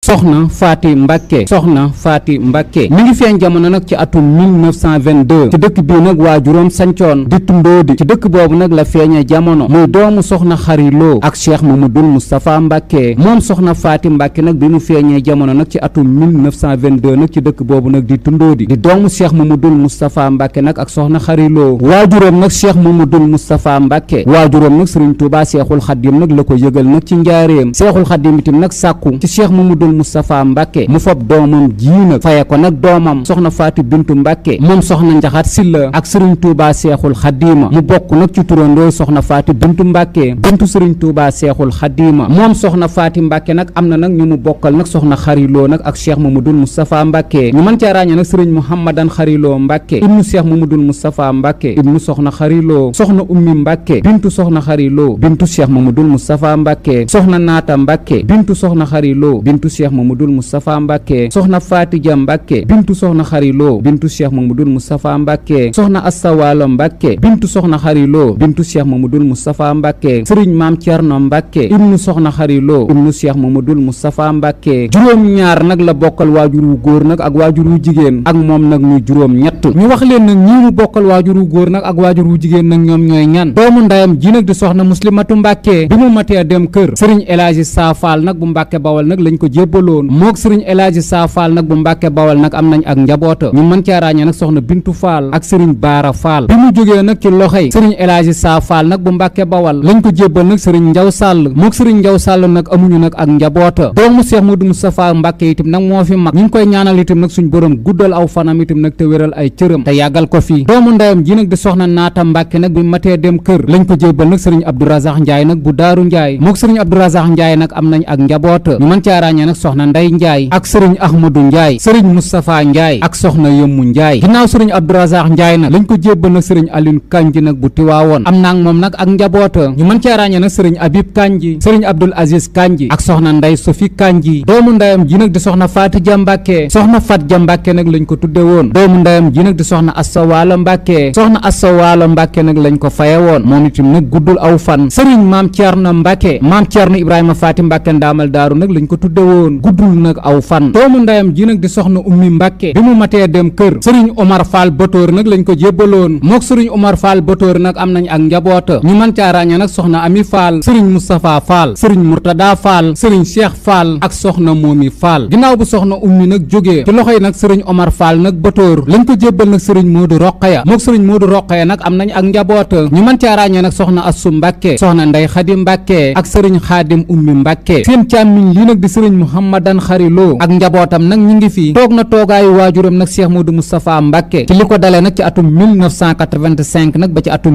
soxna Faati Mbàkke soxna Faati Mbàkke mi ngi feeñ jamono nag ci atum 1922 ci dëkk bii nag waajuróom sancoon di Tundóodi ci dëkk boobu nag la feeñee jamono muy doomu soxna Xari Lo ak Cheikh Mamadul Moustapha Mbàkke moom soxna Faati Mbàkke nag bi mu feeñee jamono nag ci atum 1922 nag ci dëkk boobu nag di Tundóodi di doomu Cheikh Mamadul Moustapha Mbàkke nag ak soxna Xari Lo waajuróom nag Cheikh Mamadul Moustapha Mbàkke waajuróom nag Sëriñ Tuubaa Seexul Xaddim nag la ko yëgal nag ci njaareem Seexul Xaddim itam nag sàkku ci Cheikh Mamadul Moustapha Mbàkke mu fab doomam ji nag faye ko nag doomam soxna Faati Bintu Mbàkke moom soxna Njaxat Silla ak Sëriñ Tuubaa Seexul Xaddima mu bokk nag ci turandoo soxna Faati Bintu Mbàkke bintu Sëriñ Tuubaa Seexul Xaddima moom soxna Faati Mbàkke nag am na nag ñu mu bokkal nag soxna Xari Lo nag ak Cheikh Mamadul Moustapha Mbàkke ñu mën caa ràññee nag Sëriñ Mouhamadan Xari Lo Mbàkke ibnu Cheikh Mamadul Moustapha Mbàkke ibnu soxna Xari Lo soxna Ummi Mbàkke bintu soxna Xari Lo bintu Cheikh Mamadul Moustapha Mbàkke soxna Naata Mbàkke bintu soxna Xari Lo bintu Cheikh Mamadul Moustapha Mbàkke soxna Fatija Mbàkke bintu soxna Xari Lo bintu Cheikh Mamadul Moustapha Mbàkke soxna Assawalo Mbàkke bintu soxna Xari Lo bintu Cheikh Mamadul Moustapha Mbàkke sëriñ Maam Cerno Mbàkke ibnu soxna Xari Lo ibnu Cheikh Mamadul Moustapha Mbàkke juróom-ñaar nag la bokkal waajur wu góor nag ak waajur wu jigéen ak moom nag muy juróom-ñett ñu wax leen nag ñii mu bokkal waajur wu góor nag ak waajur wu jigéen nag ñoom ñooy ñan doomu ndayam ji nag di soxna Muslimatu Mbàkke bi mu matee dem kër sëriñ Elaaji Saafaal nag bu Mbàkke Bawal nag lañ ko jébbaloon mook sëriñ Elaaji Saafaal nag bu Mbàkke Bawal nag am nañ ak njaboota ñu mën caa ràññee nag soxna Bintu Faal ak sëriñ Baara Faal bi mu jógee nag ci loxoy sëriñ Elaaji Saafaal nag bu Mbàkke Bawal lañ ko jébbal nag sëriñ Njaw Sàll mook sëriñ Njaw Sàll nag amuñu nag ak njaboota doomu Cheikh Modou Moustapha Mbàkke itam nag moo fi mag ñu ngi koy ñaanal itam nag suñ borom guddal aw fanam itam nag te wéral ay cëram te yàggal ko fi doomu ndeyam ji nag di soxna Naata Mbàkke nag bi matee dem kër lañ ko jébbal nag sëriñ Abdourazaq Njaay nag bu Daaru Njaay mook sëriñ Abdourazaq Njaay nag am nañ ak njaboota ñu mën caa ràññee nag soxna Ndey Njaay ak sëriñ Ahmadou Njaay sëriñ Moustapha Njaay ak soxna Yëmmu Njaay ginnaaw sëriñ Abdourazaq Njaay nag lañ ko jébbal nag sëriñ Aline Kanji nag bu Tiwaawoon am naa moom nag ak njaboota ñu mën caa ràññee nag sëriñ Abib Kanji sëriñ Abdul Aziz Kanji ak soxna Ndey Sofi Kanji doomu ndeyam ji nag di soxna Fatija Mbàkke soxna Fatja Mbàkke nag lañ ko tudde woon doomu ndeyam ji nag di soxna Assawaalo Mbàkke soxna Assawaalo Mbàkke nag lañ ko faye woon moom itam nag guddul aw fan sëriñ Maam Cerno Mbàkke Maam Cerno Ibrahima Faati Mbàkke ndaamal daaru nag lañ ko tudde woon guddul nag aw fan doomu ndeyam ji nag di soxna Ummi Mbàkke bi mu matee dem kër sëriñ Omar Fall Botoor nag lañ ko jébbaloon mook sëriñ Omar Fall Botoor nag am nañ ak njaboota ñu mën caa ràññee nag soxna Ami Fall sëriñ Moustapha Fall sëriñ Murtada Fall sëriñ Cheikh Fall ak soxna Moomi Fall ginnaaw bu soxna Ummi nag jógee ci loxoy nag sëriñ Omar Fall nag Botoor lañ ko jébbal nag sëriñ Moodu Roqaya mook sëriñ Moodu Roqaya nag am nañ ak njaboota ñu mën caa ràññee nag soxna Assu Mbàkke soxna Ndey Xadi Mbàkke ak sëriñ Xaadim Ummi Mbàkke seen càmmiñ lii nag di sëriñ Mouhamadan Xari Lo ak njabootam nag ñi ngi fi toog na toogaayu waajuram nag Cheikh Modou Moustapha Mbàkke ci li ko dalee nag ci atum 1985 nag ba ci atum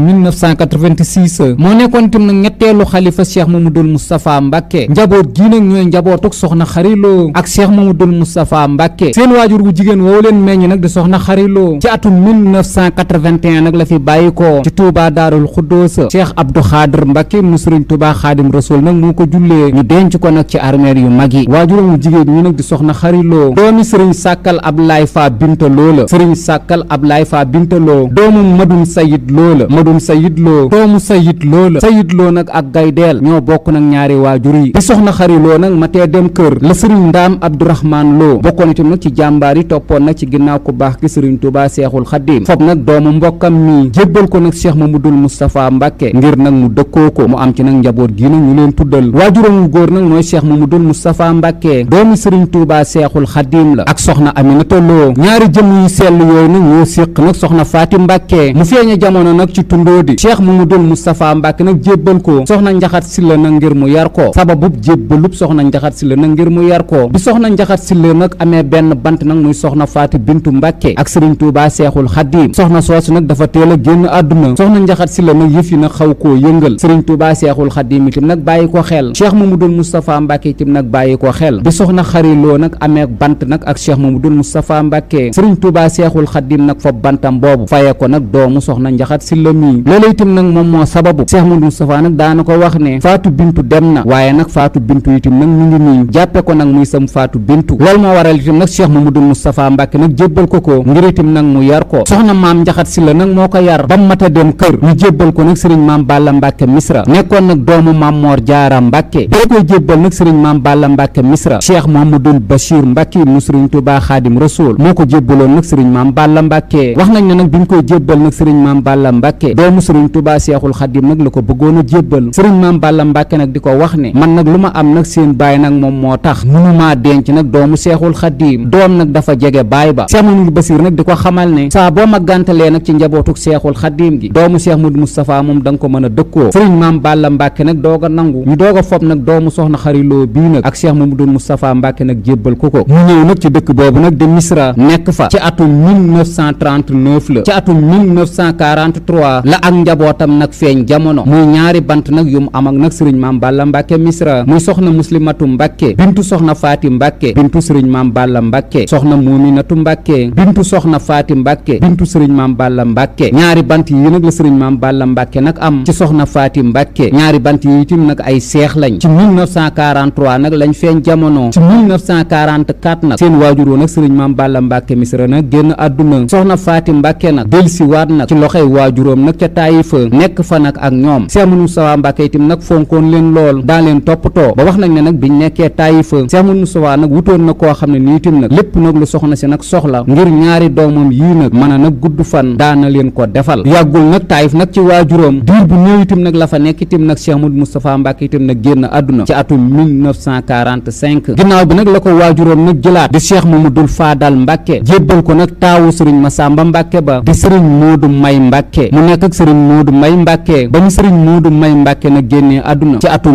1986 moo nekkoon itam nag ñetteelu xalifa Cheikh Mamadou Moustapha Mbàkke njaboot gii nag ñooy njabootuk soxna Xari Lo ak Cheikh Mamadou Moustapha Mbàkke seen waajur wu jigéen woowu leen meññ nag di soxna Xari Lo ci atum 1981 nag la fi bàyyi ko ci Touba Daarul Xuddoosa Cheikh Abdou Xaadir Mbàkke mu Sëriñ Touba Xaadim Rasul nag moo ko jullee ñu denc ko nag ci armeel yu mag yi waajuram wu jigéen ñi nag di soxna Xari Lo doomi Sëriñ Sàkkal Ablaay Fa Binta Lo la Sëriñ Sàkkal Ablaay Fa Binta Lo doomu Madun Sayid Lo la Madun Sayid Lo doomu Sayid Lo la Sayid Lo nag ak Gaydeel ñoo bokk nag ñaari waajur yi bi soxna Xari Lo nag matee dem kër la Sëriñ Ndaam Abdourahman Lo bokkoon itam nag ci jàmbaar yi toppoon nag ci ginnaaw ku baax ki Sëriñ Tuubaa Seexul Xadiim foog nag doomu mbokkam mi jébbal ko nag Cheikh Mamadou Moustapha Mbàkke ngir nag mu dëkkoo ko mu am ci nag njaboot gi nag ñu leen tuddal waajuram wu góor nag mooy Cheikh Mamadou Moustapha Mbàkke doomu Sëriñ Tuubaa Seexul Xadiim la ak soxna Aminata Lo ñaari jëm yu sell yooyu nag ñoo séq nag soxna Faati Mbàkke mu feeñe jamono nag ci Tundóodi Cheikh Mamadou Moustapha Mbàkke nag jébbal ko soxna Njaxat Silla nag ngir mu yar ko sababub jébbalub soxna Njaxat Silla nag ngir mu yar ko bi soxna Njaxat Silla nag amee benn bant nag muy soxna Faati Bintu Mbàkke ak Sëriñ Tuubaa Seexul Xadiim soxna soosu nag dafa teel a génn àdduna soxna Njaxat Silla nag yëf yi nag xaw koo yëngal Sëriñ Tuubaa Seexul Xadiim itam nag bàyyi ko xel Cheikh Mamadou Moustapha Mbàkke itam nag bàyyi ko xel bi soxna Xari Lo nag amee bant nag ak Cheikh Mamadou Moustapha Mbàkke Sëriñ Tuubaa Seexul Xadiim nag fa bantam boobu faye ko nag doomu soxna Njaxat Silla mi loolu itam nag moom moo sababu Cheikh Mamadou Moustapha nag daana ko wax ne Faatu Bintu dem na waaye nag Faatu Bintu itam nag mu ngi nii jàppe ko nag muy sam Faatu Bintu loolu moo waral itam nag Cheikh Mamadou Moustapha Mbàkke nag jébbal ko ko ngir itam nag mu yar ko soxna maam Njaxat Silla nag moo ko yar ba mat a dem kër ñu jébbal ko nag sëriñ maam Balla Mbàkke Misra nekkoon nag doomu maam Moor Jaara Mbàkke boo koy jébbal nag sëriñ maam Balla Mbàkke Misra Misra. Cheikh Mouhamadoul Bachir Mbacke mu sëriñ Tuubaa Xaadim Rasuul moo ko jébbaloon nag sëriñ Maam Balla Mbacke. wax nañ ne nag bi ñu koy jébbal nag sëriñ Maam Balla Mbacke doomu sëriñ Tuubaa Seexul Xaadim nag la ko bëggoon a jébbal. sëriñ Maam Balla Mbacke nag di ko wax ne man nag lu ma am nag seen baay nag moom moo tax mënumaa denc nag doomu Seexul Xaadim doom nag dafa jege baay ba. Cheikh Mouhamadoul Bachir nag di ko xamal ne saa boo ma gàntalee nag ci njabootuk Seexul Xaadim gi doomu Cheikh Modou Moustapha moom da nga ko mën a dëkkoo. sëriñ Maam Balla Mbacke nag doog a nangu ñu doog a fob nag doomu soxna xariloo bii nag ak Cheikh Mamadou Moustapha Mbacke nag jébbal ko mu ñëw nag ci dëkk boobu nag de Misra nekk fa ci atum 1939 la. ci atum 1943 la ak njabootam nag feeñ jamono muy ñaari bant nag yu mu am ak nag sëriñ Maam Balla Mbacke Misra muy soxna Muslimatu Mbacke bintu soxna Faati Mbacke bintu sëriñ Maam Balla Mbacke soxna Muminatu Mbacke bintu soxna Faati Mbacke bintu sëriñ Maam Balla Mbacke. ñaari bant yi nag la sëriñ Maam Balla Mbacke nag am ci soxna Faati Mbacke. ñaari bant yi itam nag ay seex lañ. ci 1943 nag lañ feeñ jamono. ci 1944 nag seen waajur woon nag sëriñ Maam Balla Mbacke Misra nag génn àdduna. soxna Faati Mbacke nag delsi waat nag ci loxoy waajuróom nag ca Taïfa nekk fa nag ak ñoom. Cheikh Modou Moustapha Mbacke itam nag fonkoon leen lool daa leen toppatoo ba wax nañ ne nag biñ nekkee Taïfa Cheikh Modou Moustapha nag wutoon na koo xam ne nii itam nag lépp nag lu soxna si nag soxla ngir ñaari doomam yii nag mën a nag gudd fan daana leen ko defal. yàggul nag Taïf nag ci waajuróom diir bu néew itam nag la fa nekk itam nag Cheikh Modou Moustapha Mbacke itam nag génn àdduna ci atum 1945. ginnaaw bi nag la ko waajuróom nag jëlaat di Cheikh Mamadou Fadal Mbacke jébbal ko nag taawu sëriñ Massamba Mbacke ba di sëriñ Modou May Mbacke mu nekk ak sëriñ Modou May Mbacke ba ñu sëriñ Modou May Mbacke nag génnee àdduna ci atum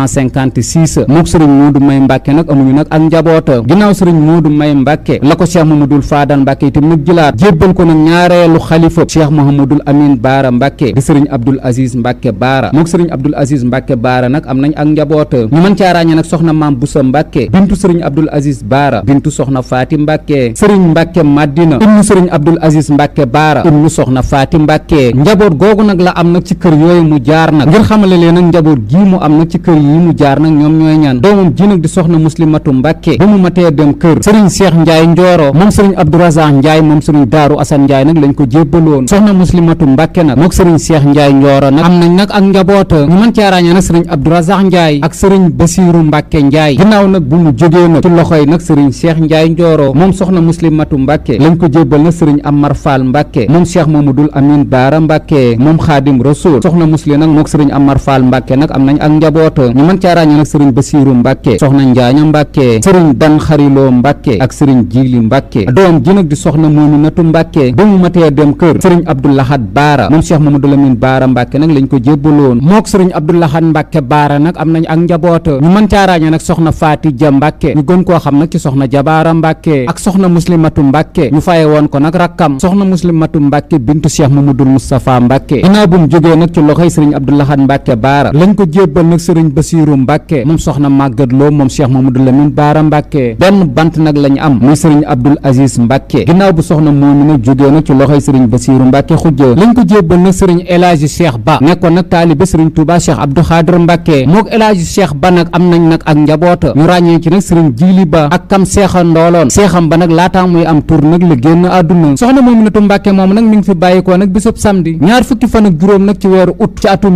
1956 mook sëriñ Modou May Mbacke nag amuñu nag ak njaboota. ginnaaw sëriñ Modou May Mbacke la ko Cheikh Mamadou Fadal Mbacke itam nag jëlaat jébbal ko nag ñaareelu xalifa Cheikh Mouhamadoul Amine Baara Mbacke di sëriñ Abdoul Aziz Mbacke Baara mook sëriñ Abdoul Aziz Mbacke Baara nag am nañ ak njaboota. ñu mën caa ràññee nag soxna Maam Boussa Mbacke bintu sëriñ Abdoul Aziz Baara bintu soxna Faati Mbacke sëriñ Mbacke Madina ibnu sëriñ Abdoul Aziz Mbacke Baara ibnu soxna Faati Mbacke. njaboot googu nag la am nag ci kër yooyu mu jaar nag ngir xamale leen nag njaboot gii mu am nag ci kër yi mu jaar nag ñoom ñooy ñaan doomam ji nag di soxna Muslimatu Mbacke ba mu matee dem kër sëriñ Cheikh Ndiaye Ndioro moom sëriñ Abdourazaq Ndiaye moom sëriñ Daaru Assane Ndiaye nag lañ ko jébbaloon. soxna Muslimatu Mbacke nag mook sëriñ Cheikh Ndiaye Ndioro nag am nañ nag ak njaboota. ñu mën caa ràññee nag sëriñ Abdourazaq Ndiaye ak sëriñ Basiiru Mbacke Ndiaye. ginnaaw nag bu mu jógee nag ci loxoy nag sëriñ Cheikh Ndiaye Ndioro moom soxna Muslimatu Mbacke lañ ko jébbal nag sëriñ Amar Fall Mbacke moom Cheikh Mamadou Amine Baara Mbacke moom Xaadim Rasul soxna Muslim nag mook sëriñ Amar Fall Mbacke nag am nañ ak njaboota. ñu mën caa ràññee nag sëriñ Basiiru Mbacke soxna Njaaña Mbacke sëriñ Dan Xariloo Mbacke ak sëriñ Jili Mbacke. doom ji nag di soxna Muminatu Mbacke ba mu matee dem kër sëriñ Abdoulahad Baara moom Cheikh Mamadou Lamine Baara Mbacke nag lañ ko jébbaloon mook sëriñ Abdoulahad Mbacke Baara nag am nañ ak njaboota. ñu mën caa ràññee nag soxna Faati Ja Mbacke ñu gën koo xam nag ci soxna Jabaara Mbacke ak soxna Muslimatu Mbacke ñu faye woon ko nag rakkam soxna Muslimatu Mbacke bintu Cheikh Mamadou Moustapha Mbacke. ginnaaw bu mu jógee nag ci loxoy sëriñ Abdoulahad Mbacke Baara lañ ko jébbal nag sëriñ Basiiru Mbacke moom soxna Maguette Lo moom Cheikh Mamadou Lamine Baara Mbacke. benn bant nag lañ am muy sëriñ Abdoul Aziz Mbacke. ginnaaw bu soxna moomi nag jógee nag ci loxoy sëriñ Basiiru Mbacke xujja lañ ko jébbal nag sëriñ El Hadji Cheikh Ba nekkoon nag taalibe sëriñ Touba Cheikh Abdou Khadir Mbacke mook El Hadji Cheikh Ba nag am nañ nag ak njaboota. ñu ràññee ci nag sëriñ Jili Ba ak kam seexa ndooloon seexam ba nag laataa muy am tur nag la génn àdduna. soxna Moominatu Mbacke moom nag mi ngi fi bàyyikoo nag bisub samedi ñaar fukki fan ak juróom nag ci weeru août ci atum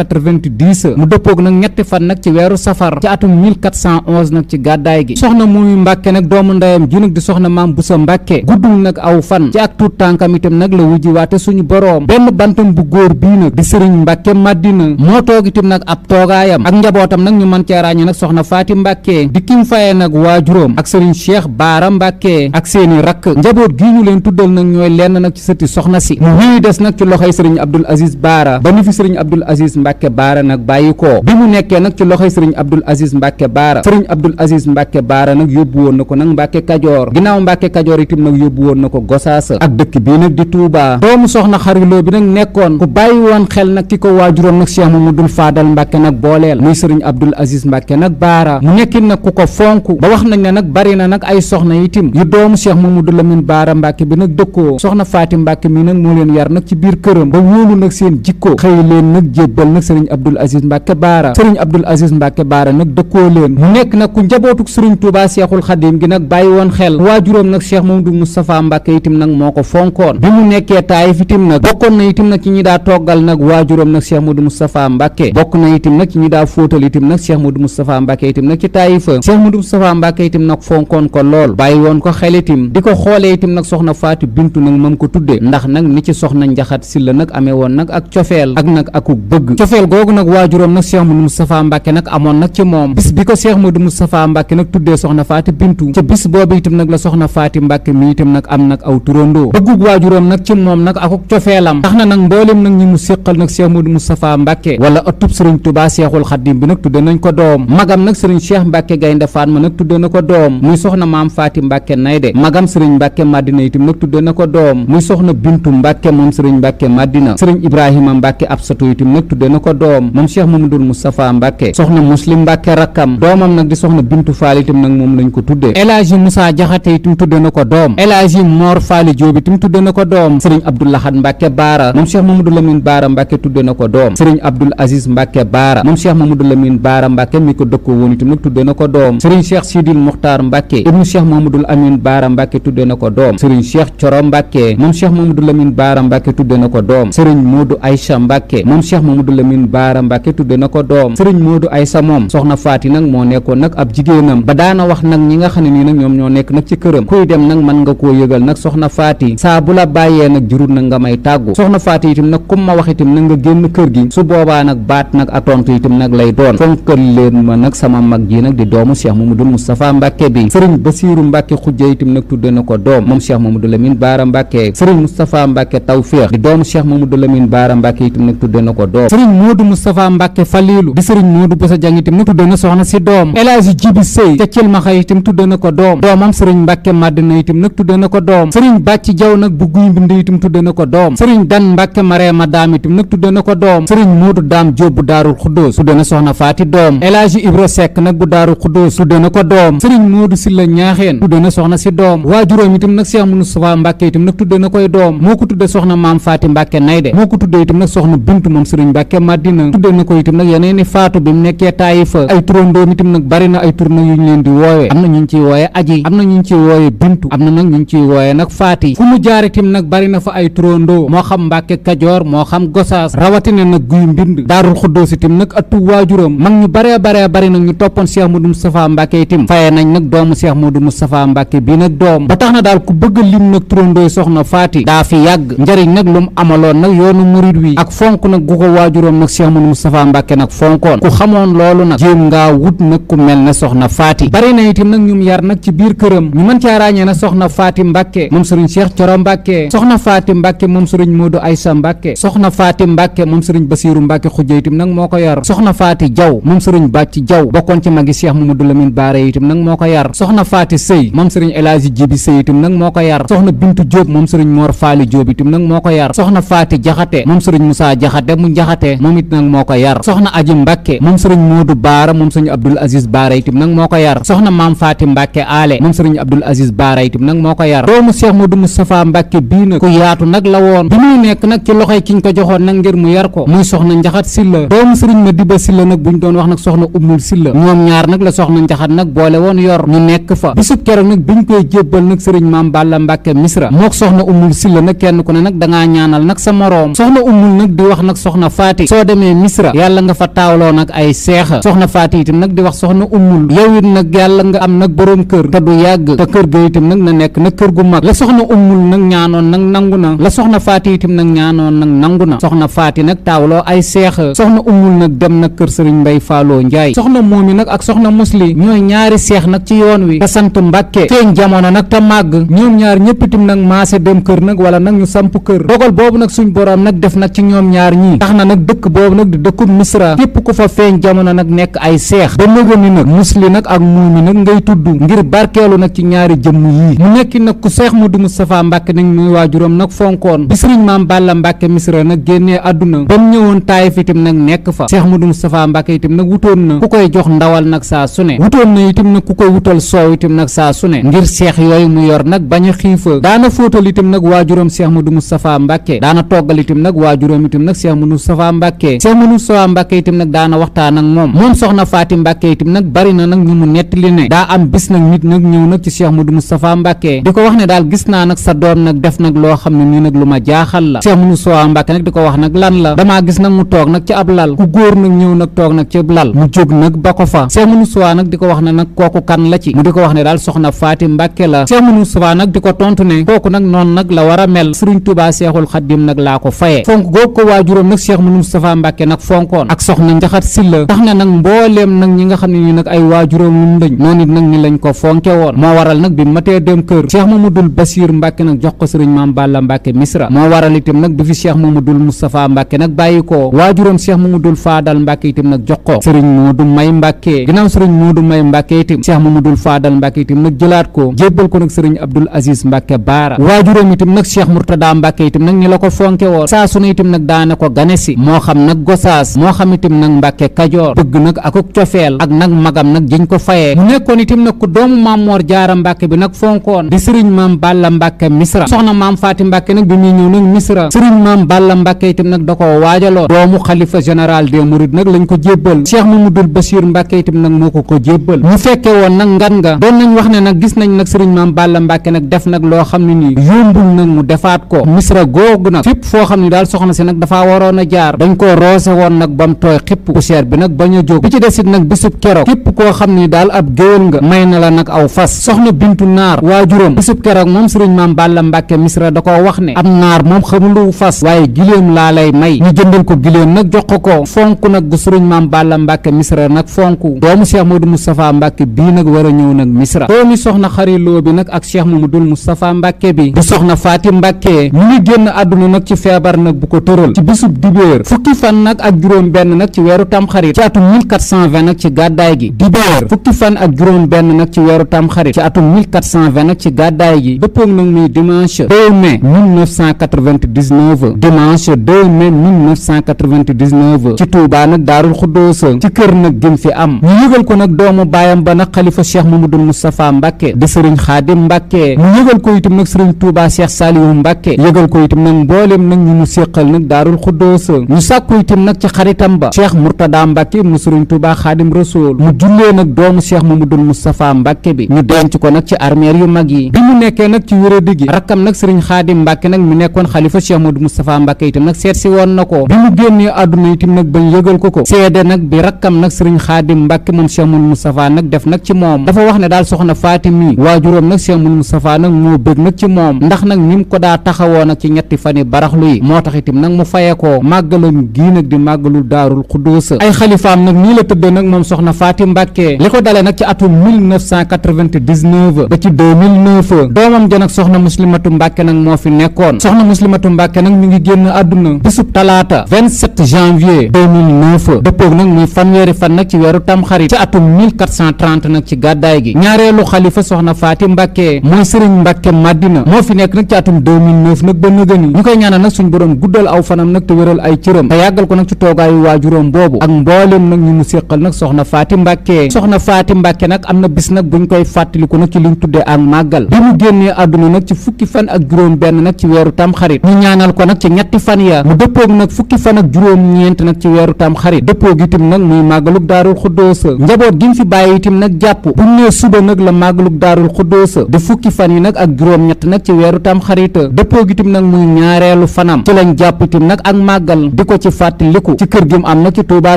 1990 mu dëppoog nag ñetti fan nag ci weeru safar ci atum 1411 nag ci gàddaay gi. soxna Moomi Mbacke nag doomu ndeyam ji nag di soxna Maam Boussa Mbacke guddul nag aw fan ci ak tuut tànkam itam nag la wujji waate suñu boroom. benn bantam bu góor bii nag di sëriñ Mbacke Madina moo toog itam nag ab toogaayam ak njabootam nag ñu mën cee ràññee nag soxna Faati Mbacke di kim faye nag waajuróom ak sëriñ Cheikh Baara Mbacke ak seeni rakk. njaboot gii ñu leen tuddal nag ñooy lenn nag ci sëti soxna si mu wéy des nag ci loxoy sëriñ Abdoul Aziz Baara ba ni fi sëriñ Abdoul Aziz Mbacke Baara nag bàyyi ko. bi mu nekkee nag ci loxoy sëriñ Abdoul Aziz Mbacke Baara sëriñ Abdoul Aziz Mbacke Baara nag yóbbu woon na ko nag Mbacke Kajoor. ginnaaw Mbacke Kajoor itam nag yóbbu woon na ko Gosaasa ak dëkk bii nag di Touba. doomu soxna xariloo bi nag nekkoon ku bàyyi woon xel nag ki ko waajuróom nag Cheikh Mamadou Fadal Mbacke nag booleel muy sëriñ Abdoul Aziz Mbacke nag Baara mu nekkin nag ku ko fonk ba wax nañ ne nag bari na nag ay soxna itim yu doomu Cheikh Mamadou Lamine Baara Mbacke bi nag dëkkoo. soxna Faati Mbacke mi nag moo leen yar nag ci biir këram ba wóolu nag seen jikko xëy leen nag jébbal nag sëriñ Abdoul Aziz Mbacke Baara sëriñ Abdoul Aziz Mbacke Baara nag dëkkoo leen mu nekk nag ku njabootuk sëriñ Touba Cheikhul Khadim gi nag bàyyi woon xel waajuróom nag Cheikh Mamadou Moustapha Mbacke itim nag moo ko fonkoon. bi mu nekkee Taayif itim nag bokkoon na itim nag ci ñi daa toggal nag waajuróom nag Cheikh Mamadou Moustapha Mbacke bokk na itim nag ci ñi daa fóotal itim nag Cheikh Mamadou Moustapha Mbacke itam nag ci Taayifa Cheikh Modou Moustapha Mbàkke itam nag fonkoon ko lool bàyyi woon ko xel itam di ko xoolee itam nag soxna Faati Bintu nag mam ko tudde ndax nag ni ci soxna Njaxat Silla nag amee woon nag ak cofeel ak nag akuk bëgg cofeel googu nag waajuram nag Cheikh Modou Moustapha Mbàkke nag amoon nag ci moom bis bi ko Cheikh Modou Moustapha Mbàkke nag tuddee soxna Faati Bintu ca bis boobu itam nag la soxna Faati Mbàkke mi itam nag am nag aw turandoo bëggug waajuram nag ci moom nag akuk cofeelam tax na nag mboolem nag ñi mu séqal nag Cheikh Modou Moustapha Mbàkke wala ëttub sëriñ Tuubaa Seexul Xaddim bi nag tudde nañ ko doom magam nag sëriñ Cheikh Mbàkke Gaynde Fatma nag tudde na ko doom muy soxna maam Faati Mbàkke Nayde magam sëriñ Mbàkke Madina itam nag tudde na ko doom muy soxna Bintu Mbàkke moom sëriñ Mbàkke Madina sëriñ Ibrahima Mbàkke Absatu itam nag tudde na ko doom moom Cheikh Mamadou Moustapha Mbàkke soxna Muslim Mbàkke rakkam doomam nag di soxna Bintu Faal itam nag moom lañ ko tudde El Hadji Moussa Jaxate itam tudde na ko doom El Hadji Mor Faali Jóob itam tudde na ko doom sëriñ Abdou Lahad Mbàkke Baara moom Cheikh Mamadou Lamine Baara Mbàkke tudde na ko doom sëriñ Abdoul Aziz Mbàkke Baara moom Cheikh Mamadou Lamine Baara Mbàkke mi ko dëkkoo woon itam nag tudde na ko doom sëriñ Cheikh Sidil Muxtaar Mbàkke ibnu Cheikh Mamadou Amine Baara Mbàkke tudde na ko doom sëriñ Cheikh Coro Mbàkke moom Cheikh Mamadou Lamine Baara Mbàkke tudde na ko doom sëriñ Modou Aïcha Mbàkke moom Cheikh Mamadou Lamine Baara Mbàkke tudde na ko doom sëriñ Modou Aïcha moom soxna Faati nag moo nekkoon nag ab jigéenam ba daana wax nag ñi nga xam ne nii nag ñoom ñoo nekk nag ci këram kuy dem nag mën nga koo yëgal nag soxna Faati saa bu la bàyyee nag jurut nag nga may tàggu soxna Faati itam nag kum ma wax itam nag nga génn kër gi su boobaa nag baat nag ak tontu itam nag lay doon fonkal leen ma nag sama mag ji nag di doomu Cheikh Mamadou Moustapha Mbàkke bi sëriñ Basiiru Mbàkke Xujja itam nag tudde na ko doom moom Cheikh Mamadou Lamine Baara Mbàkke sëriñ Moustapha Mbàkke Tawfeex di doomu Cheikh Mamadou Lamine Baara Mbàkke itam nag tudde na ko doom sëriñ Modou Moustapha Mbàkke Falilu di sëriñ Modou Boussa Dieng itam nag tudde na soxna si doom El Hadji Jibi Sëy ca Cilmaxa itam tudde na ko doom doomam sëriñ Mbàkke Madina itam nag tudde na ko doom sëriñ Bàcci Jaw nag bu Guy Mbind itam tudde na ko doom sëriñ Dan Mbàkke Mareema Daam itam nag tudde na ko doom sëriñ Modou Daam Jóob bu Daarul Xuddoos tudde na soxna Faati doom El Hadji Ibra Sekk nag bu Daarul Xuddoos tudde na ko doom sëriñ Modou Silla Ñaaxeen tudde na soxna si doom waajuróom itam nag Cheikh Moustapha Mbàkke itam nag tudde na koy doom moo ko tudde soxna maam Faati Mbàkke Nayde moo ko tudde itam nag soxna Bintu moom sëriñ Mbàkke Madina tudde na ko itam nag yeneeni faatu bi mu nekkee Taayifa ay turandoom itam nag bari na ay tur nag yu ñu leen di woowe am na ñu ciy wooye aji am na ñu ciy wooye Bintu am na nag ñu ciy wooye nag Faati fu mu jaar itam nag bari na fa ay turandoo moo xam Mbàkke Kajoor moo xam Gosaas rawatina nag Guy Mbind Daarul Xuddoos itam nag attu waajuram mag ñu baree bari nag ñu toppoon Cheikh Modou Moustapha Mbàkke itam faye nañ nag doomu Cheikh Modou Moustapha Mbàkke bii nag doom ba tax na daal ku bëgg lim nag turandooy soxna Faati daa fi yàgg njëriñ nag lu mu amaloon nag yoonu murid wi ak fonk nag gu ko waajuram nag Cheikh Modou Moustapha Mbàkke nag fonkoon ku xamoon loolu nag jéem ngaa wut nag ku mel ne soxna Faati bari na itam nag ñum yar nag ci biir këram ñu mën caa ràññee na soxna Faati Mbàkke moom sëriñ Cheikh Coro Mbàkke soxna Faati Mbàkke moom sëriñ Modou Aïssa Mbàkke soxna Faati Mbàkke moom sëriñ Basiiru Mbàkke Xujja itam nag moo ko yar soxna Faati Jaw moom sëriñ Bàcci Jaw bokkoon ci magi Cheikh Mamadou Lamine Baara itam nag moo ko yar soxna Faati Sëy moom sëriñ El Hadji Jibi Sëy itam nag moo ko yar soxna Bintu Jóob moom sëriñ Mor Faali Jóob itam nag moo ko yar soxna Faati Jaxate moom sëriñ Moussa Jaxate mu Jaxate moom it nag moo ko yar soxna Aji Mbàkke moom sëriñ Moodu Baara moom sëriñ Abdoul Aziz Baara itam nag moo ko yar soxna Maam Faati Mbàkke Aale moom sëriñ Abdoul Aziz Baara itam nag moo ko yar doomu Cheikh Modou Moustapha Mbàkke bii nag ku yaatu nag la woon bi muy nekk nag ci loxoy kiñ ko joxoon nag ngir mu yar ko muy soxna Njaxat Silla doomu sëriñ Madiba Silla nag buñ doon wax nag soxna Ummul Silla ñoom ñaar nag la soxna Njaxat nag boole woon yor ñu nekk fa bisub keroog nag biñ koy jébbal nag sëriñ Maam Balla Mbàkke Misra mook soxna Ummul Silla nag kenn ku ne nag dangaa ñaanal nag sa moroom soxna Ummul nag di wax nag soxna Faati soo demee Misra yàlla nga fa taawloo nag ay seexa soxna Faati itam nag di wax soxna Ummul yow it nag yàlla nga am nag boroom kër te du yàgg te kër ga itam nag na nekk nag kër gu mag la soxna Ummul nag ñaanoon nag nangu na la soxna Faati itam nag ñaanoon nag nangu na soxna Faati nag taawloo ay seexa soxna Ummul nag dem nag kër sëriñ Mbay Faaloo Njaay soxna Moomi nag ak soxna Musli ñooy ñaari seex nag ci yoon wi te sant Mbàkke feeñ jamono nag te màgg ñoom ñaar ñëpp itam nag maase dem kër nag wala nag ñu samp kër dogal boobu nag suñ boroom nag def nag ci ñoom ñaar ñii tax na nag dëkk boobu nag di dëkkub Misra képp ku fa feeñ jamono nag nekk ay seex ba nëga ni nag Musli nag ak Moomi nag ngay tudd ngir barkeelu nag ci ñaari jëmm yii mu nekki nag ku Cheikh Modou Moustapha Mbàkke nag muy waajuram nag fonkoon bi sëriñ Maam Balla Mbàkke Misra nag génnee àdduna ba mu ñëwoon Taayif itam nag nekk fa Cheikh Modou Moustapha Mbàkke itam nag wutoon na ku koy jox ndawal nag saa su ne wutoon na itam nag ku koy wutal soow itam nag saa su ne ngir seex yooyu mu yor nag bañ a xiifa daana fóotal itam nag waajuram Cheikh Modou Moustapha Mbàkke daana toggal itam nag waajuram itam nag Cheikh Modou Moustapha Mbàkke Cheikh Modou Moustapha Mbàkke itam nag daana waxtaan ak moom soxna Faati Mbàkke itam nag bari na nag ñu mu nettali ne daa am bis nag nit nag ñëw nag ci Cheikh Modou Moustapha Mbàkke di ko wax ne daal gis naa nag sa doom nag def nag loo xam ne nii nag lu ma jaaxal la Cheikh Modou Moustapha Mbàkke nag di ko wax nag lan la damaa gis nag mu toog nag ci ab lal ku góor nag ñëw nag toog nag ci lal mu jóg nag ba ko ko fa Cheikh Moustapha nag di ko wax ne nag kooku kan la ci mu di ko wax ne daal soxna Faati Mbàkke la Cheikh Moustapha nag di ko tontu ne kooku nag noonu nag la war a mel Sëriñ Tuubaa Seexul Xaddim nag laa ko faye fonk googu ko waajuram nag Cheikh Moustapha Mbàkke nag fonkoon ak soxna Njaxat Silla tax na nag mbooleem nag ñi nga xam ne nii nag ay waajuram ñu lañ noonu it nag ñi lañ ko fonke woon moo waral nag bi matee dem kër Cheikh Mamadul Basiir Mbàkke nag jox ko sëriñ Maam Balla Mbàkke Misra moo waral itam nag bi fi Cheikh Mamadul Moustapha Mbàkke nag bàyyi ko waajuram Cheikh Mamadul Faadal Mbàkke itam nag jox ko sëriñ Moodu May Mbàkke ginnaaw sëriñ Moodu May Mbàkke itam Cheikh Mamadul Faadal Mbàkke itam nag jëlaat ko jébbal ko nag sëriñ Abdul Aziz Mbàkke Baara waajuram itam nag Cheikh Murtada Mbàkke itam nag ñi la ko fonke woon saa su ne itam nag daana ko ganesi moo xam nag Gosaas moo xam itam nag Mbàkke Kajoor bëgg nag ak cofeel ak nag magam nag jiñ ko fayee mu nekkoon itam nag ku doomu Maam Moor Jaara Mbàkke bi nag fonkoon di sëriñ Maam Balla Mbàkke Misra soxna Maam Faati Mbàkke nag bi muy ñëw nag Misra sëriñ Maam Balla Mbàkke itam nag da ko waajaloo doomu xalifa général des mourides nag lañ ko jébbal Cheikh Mamadul Bachir Mbàkke itam nag moo ko jébbal ñu fekke woon nag ngan nga doon nañ wax ne nag gis nañ nag sëriñ Maam Balla Mbàkke nag def nag loo xam ne nii yombul nag mu defaat ko Misra googu nag fépp foo xam ne daal soxna si nag dafaa waroon a jaar dañ koo roose woon nag bam tooy xipp poussière bi nag bañ a jóg bi ci desit nag bisub keroog képp koo xam ni daal ab géwél nga may na la nag aw fas soxna Bintu Naar waajuram bisub keroog moom sëriñ Maam Balla Mbàkke Misra da koo wax ne am naar moom xamulu fas waaye giléem laa lay may ñu jëndal ko giléem nag jox ko fonk nag gu sëriñ Maam Balla Mbàkke Misra nag fonk doomu Cheikh Modou Moustapha Mbàkke bii nag war a ñëw nag Misra doomi soxna xariloo bi nag ak Cheikh Mamadou Moustapha Mbàkke bi di soxna Faati Mbàkke mu ngi génn àdduna nag ci feebar nag bu ko tëral ci bisub dibéer fukki fan nag ak juróom benn nag ci weeru tamxarit ci atum 1420 nag ci gàddaay gi dibéer fukki fan ak juróom benn nag ci weeru tamxarit ci atum 1420 nag ci gàddaay gi dëppoog nag muy dimanche 2 mai 1999 dimanche 2 mai 1999 ci Touba nag Daarul Xuddoosa ci kër nag gën fi am ñu yëgal ko nag doomu baayam ba nag xalifa Cheikh Mamadou Moustapha Mbàkke di sëriñ Xaadim Mbàkke mu yëgal ko itam nag sëriñ Touba Cheikh Saliou Mbàkke yëgal ko itam nag mbooleem nag ñu mu séqal nag Daarul Xuddoosa ñu sàkku itam nag ci xaritam ba Cheikh Murtada Mbàkke mu sëriñ Touba Xaadim Rasuul mu jullee nag doomu Cheikh Mamadou Moustapha Mbàkke bi ñu denc ko nag ci armeer yu mag yi bi mu nekkee nag ci wéradi gi rakkam nag sëriñ Xaadim Mbàkke nag mu nekkoon xalifa Cheikh Mamadou Moustapha Mbàkke itam nag seet si woon na ko bi mu génnee àdduna itam nag bañ yëgal ko seede nag bi rakkam nag sëriñ Xaadim Mbàkke moom Cheikh Mamadou Moustapha nag def nag ci moom dafa wax ne daal soxna Faati mi waajuram nag Cheikh Mamadou Moustapha nag moo bëgg nag ci moom ndax nag ni mu ko daa taxawoo nag ci ñetti fani baraxlu yi moo tax itam nag mu faye ko màggalam gii nag di màggalul Daarul Xuddoosa ay xalifaam nag nii la tëddee nag moom soxna Faati Mbàkke li ko dalee nag ci atum 1999 ba ci 2009 doomam ja nag soxna Muslimatu Mbàkke nag moo fi nekkoon soxna Muslimatu Mbàkke nag mi ngi génn àdduna bisub talaata 27 janvier 2009 dëppoog nag muy fanweeri fan nag ci weeru tamxarit ci atum 1430 nag ci gàddaay gi ñaareelu xalifa soxna Faati Mbàkke mooy sëriñ Mbàkke Madina moo fi nekk nag ci atum 2009 nag ba nëgëni ñu koy ñaanal nag suñ borom guddal aw fanam nag te wéral ay cëram te yàggal ko nag ci toogaayu waajuróom boobu ak mbooleem nag ñu mu séqal nag soxna Faati Mbàkke soxna Faati Mbàkke nag am na bis nag buñ koy fàttaliku nag ci liñ tuddee ak màggal bi mu génnee àdduna nag ci fukki fan ak juróom benn nag ci weeru tamxarit ñu ñaanal ko nag ci ñetti fan ya mu dëppoog nag fukki fan ak juróom ñeent nag ci weeru tamxarit dëppoog itam nag muy màggalug Daarul Xuddoosa njaboot gi mu fi bàyyi itam nag jàpp buñ nee suba nag la màggalug Daarul Xuddoosa di fukki fan yi nag ak juróom ñett nag ci weeru tamxarit dëppoog itam nag muy ñaareelu fanam ci lañ jàpp itam nag ak màggal di ko ci fàttaliku ci kër gi mu am nag ci Tuubaa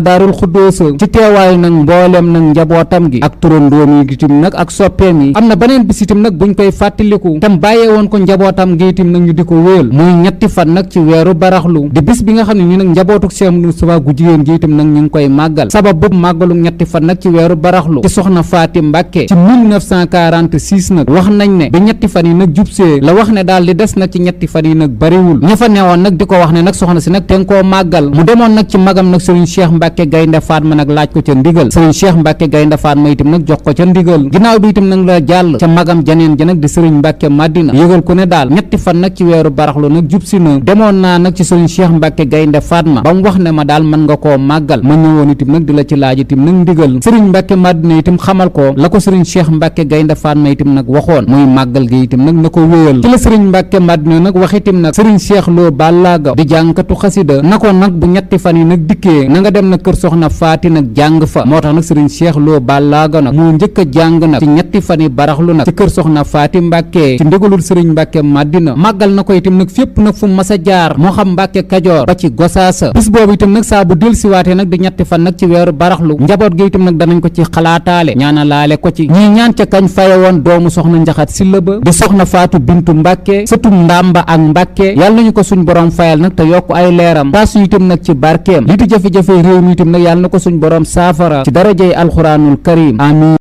Daarul Xuddoosa ci teewaayu nag mbooleem nag njabootam gi ak turandoom yi itam nag ak soppeem yi am na beneen bis itam nag buñ koy fàttaliku tam bàyyee woon ko njabootam gi itam nag ñu di ko wéel muy ñetti fan nag ci weeru baraxlu di bis bi nga xam ne ñu nag njabootuk Cheikh Moustapha gu jigéen gi itam nag ñu ngi koy màggal sabab boobu màggalu ñetti fan nag ci weeru baraxlu ci soxna Faati Mbàkke ci 1946 nag wax nañ ne bi ñetti fan yi nag jubsee la wax ne daal li des nag ci ñetti fan yi nag bariwul ña fa newoon nag di ko wax ne nag soxna si nag te nga koo màggal mu demoon nag ci magam nag sëriñ Cheikh Mbàkke Gaynde Fatma nag laaj ko ca ndigal sëriñ Cheikh Mbàkke Gaynde Fatma itam nag jox ko ca ndigal ginnaaw bi itam nag la jàll ca magam janeen ja nag di sëriñ Mbàkke Madina yëgal ko ne daal ñetti fan nag ci weeru baraxlu nag jubsi na demoon naa nag ci sëriñ Cheikh Mbàkke Gaynde Fatma ba mu wax ne ma daal mën nga koo màggal ma ñëwoon itam nag di la ci laaj itam nag ndigal sëriñ Mbàkke Madina itam xamal ko la ko sëriñ Cheikh Mbàkke Gaynde Fatma itam nag waxoon muy màggal gi itam nag na ko wéyal ci la sëriñ Mbàkke Madina nag wax itam nag sëriñ Cheikh Lo Ballaaga di jàngkatu xasida na ko nag bu ñetti fan yi nag dikkee na nga dem nag kër soxna Faati nag jàng fa moo tax nag sëriñ Cheikh Lo Ballaaga nag moo njëkk a jàng nag ci ñetti fan yi baraxlu nag ci kër soxna Faati Mbàkke ci ndigalul sëriñ Mbàkke Madina màggal na ko itam nag fépp nag fu mas a jaar moo xam Mbàkke Kajoor ba ci Gosaasa bis boobu itam nag saa bu del siwaatee nag di ñetti fan nag ci weeru baraxlu njaboot gi itam nag danañ ko ci xalaataale ñaanalaale ko ci ñii ñaan ca kañ faye woon doomu soxna njaxat silla ba di soxna faatu bintu mbàkke sëtum ndàmba ak mbàkke yàlla nañu ko suñ borom fayal nag te yokk ay leeram taasu itam nag ci barkeem li di jafe-jafe réew mi itam nag yàlla na ko suñ borom saafara ci darajey alxuraanul karim amin